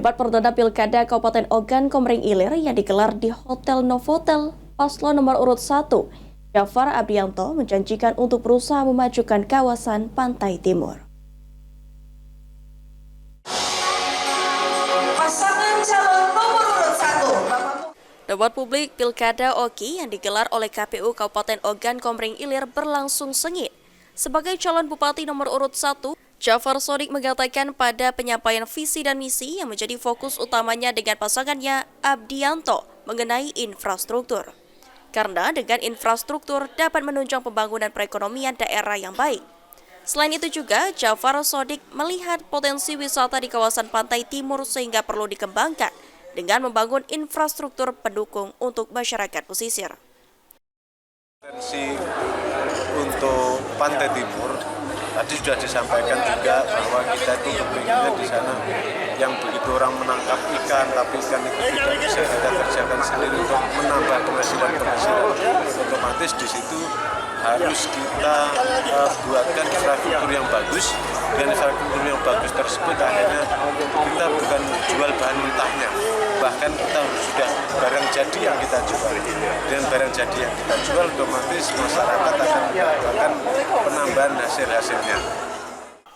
Debat perdana Pilkada Kabupaten Ogan Komering Ilir yang digelar di Hotel Novotel, paslon nomor urut 1, Jafar Abdianto menjanjikan untuk berusaha memajukan kawasan Pantai Timur. Pasangan calon nomor urut 1. Debat publik Pilkada Oki yang digelar oleh KPU Kabupaten Ogan Komering Ilir berlangsung sengit. Sebagai calon bupati nomor urut 1, Jafar Sodik mengatakan pada penyampaian visi dan misi yang menjadi fokus utamanya dengan pasangannya Abdianto mengenai infrastruktur. Karena dengan infrastruktur dapat menunjang pembangunan perekonomian daerah yang baik. Selain itu juga, Jafar Sodik melihat potensi wisata di kawasan Pantai Timur sehingga perlu dikembangkan dengan membangun infrastruktur pendukung untuk masyarakat pesisir. Potensi untuk Pantai Timur tadi sudah disampaikan juga bahwa kita itu kepinginnya di sana yang begitu orang menangkap ikan, tapi ikan itu tidak bisa kita kerjakan sendiri untuk menambah penghasilan. Otomatis di situ harus kita buatkan infrastruktur yang bagus. Dengan infrastruktur yang bagus tersebut akhirnya kita bukan jual bahan mentahnya, bahkan kita sudah barang jadi yang kita jual. Dengan barang jadi yang kita jual otomatis masyarakat akan mendapatkan penambahan hasilnya.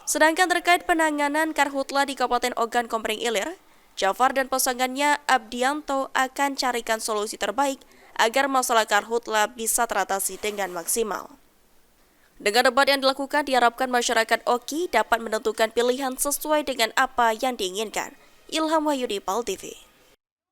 Sedangkan terkait penanganan karhutla di Kabupaten Ogan Komering Ilir, Jafar dan pasangannya Abdianto akan carikan solusi terbaik agar masalah karhutla bisa teratasi dengan maksimal. Dengan debat yang dilakukan, diharapkan masyarakat Oki dapat menentukan pilihan sesuai dengan apa yang diinginkan. Ilham Wahyudi, PAL TV.